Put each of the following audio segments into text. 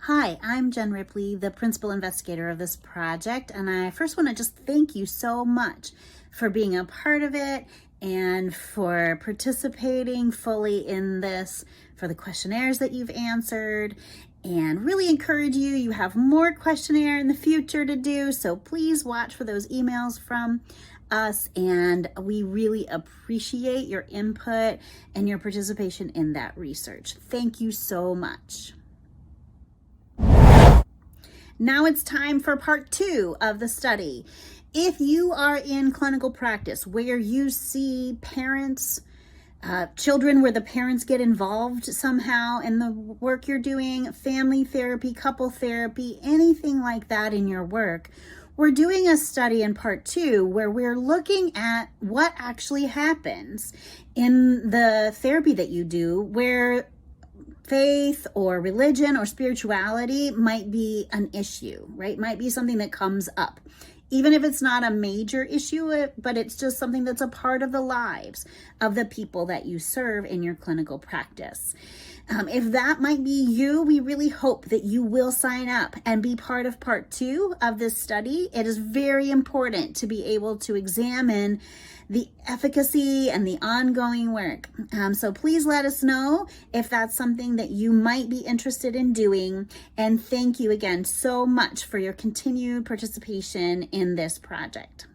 Hi, I'm Jen Ripley, the principal investigator of this project, and I first want to just thank you so much for being a part of it and for participating fully in this, for the questionnaires that you've answered, and really encourage you. You have more questionnaire in the future to do, so please watch for those emails from us, and we really appreciate your input and your participation in that research. Thank you so much. Now it's time for part 2 of the study. If you are in clinical practice where you see parents, children where the parents get involved somehow in the work you're doing, family therapy, couple therapy, anything like that in your work, we're doing a study in part 2 where we're looking at what actually happens in the therapy that you do where faith or religion or spirituality might be an issue, right? Might be something that comes up. Even if it's not a major issue, but it's just something that's a part of the lives of the people that you serve in your clinical practice. If that might be you, we really hope that you will sign up and be part of part 2 of this study. It is very important to be able to examine the efficacy and the ongoing work. So please let us know if that's something that you might be interested in doing. And thank you again so much for your continued participation in this project.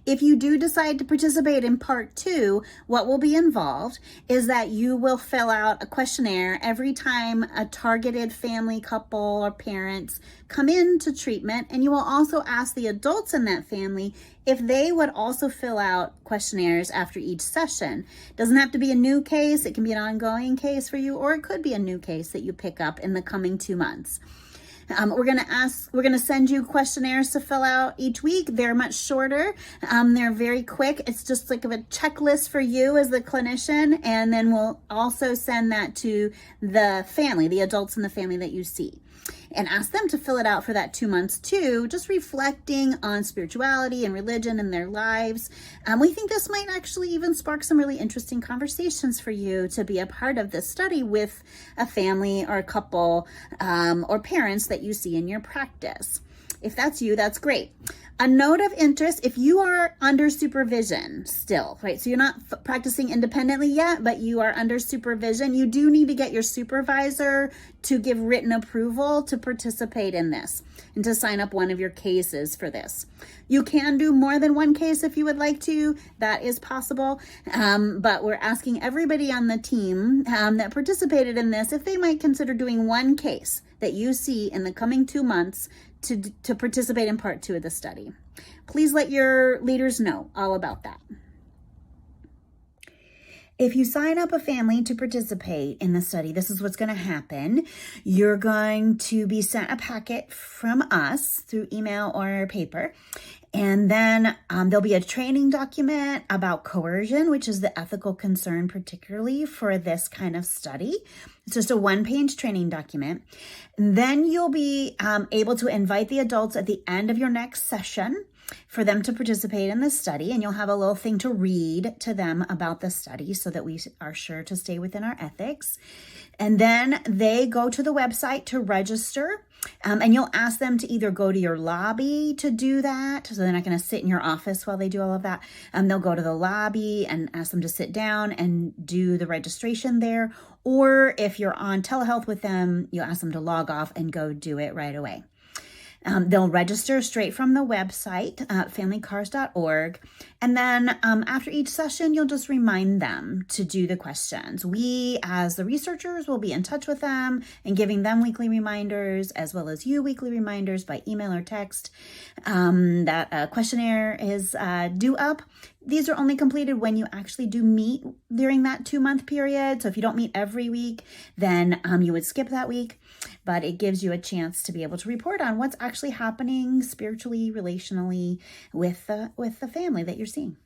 If you do decide to participate in part 2, what will be involved is that you will fill out a questionnaire every time a targeted family, couple, or parents come into treatment, and you will also ask the adults in that family if they would also fill out questionnaires after each session. It doesn't have to be a new case, it can be an ongoing case for you, or it could be a new case that you pick up in the coming 2 months. We're going to send you questionnaires to fill out each week. They're much shorter. They're very quick. It's just like a checklist for you as the clinician. And then we'll also send that to the family, the adults in the family that you see, and ask them to fill it out for that 2 months too, just reflecting on spirituality and religion in their lives. We think this might actually even spark some really interesting conversations for you to be a part of this study with a family or a couple or parents that you see in your practice. If that's you, that's great. A note of interest, if you are under supervision still, right? So you're not practicing independently yet, but you are under supervision. You do need to get your supervisor to give written approval to participate in this and to sign up one of your cases for this. You can do more than one case if you would like to. That is possible. But we're asking everybody on the team that participated in this if they might consider doing one case that you see in the coming 2 months to participate in part 2 of the study. Please let your leaders know all about that. If you sign up a family to participate in the study, this is what's going to happen. You're going to be sent a packet from us through email or paper. And then there'll be a training document about coercion, which is the ethical concern, particularly for this kind of study. It's just a 1-page training document. And then you'll be able to invite the adults at the end of your next session for them to participate in the study, and you'll have a little thing to read to them about the study so that we are sure to stay within our ethics. And then they go to the website to register, and you'll ask them to either go to your lobby to do that, so they're not going to sit in your office while they do all of that. They'll go to the lobby and ask them to sit down and do the registration there, or if you're on telehealth with them, you ask them to log off and go do it right away. They'll register straight from the website, familycars.org. And then after each session, you'll just remind them to do the questions. We, as the researchers, will be in touch with them and giving them weekly reminders, as well as you weekly reminders by email or text that a questionnaire is due up. These are only completed when you actually do meet during that 2-month period. So if you don't meet every week, then you would skip that week. But it gives you a chance to be able to report on what's actually happening spiritually, relationally with the family that you're seeing.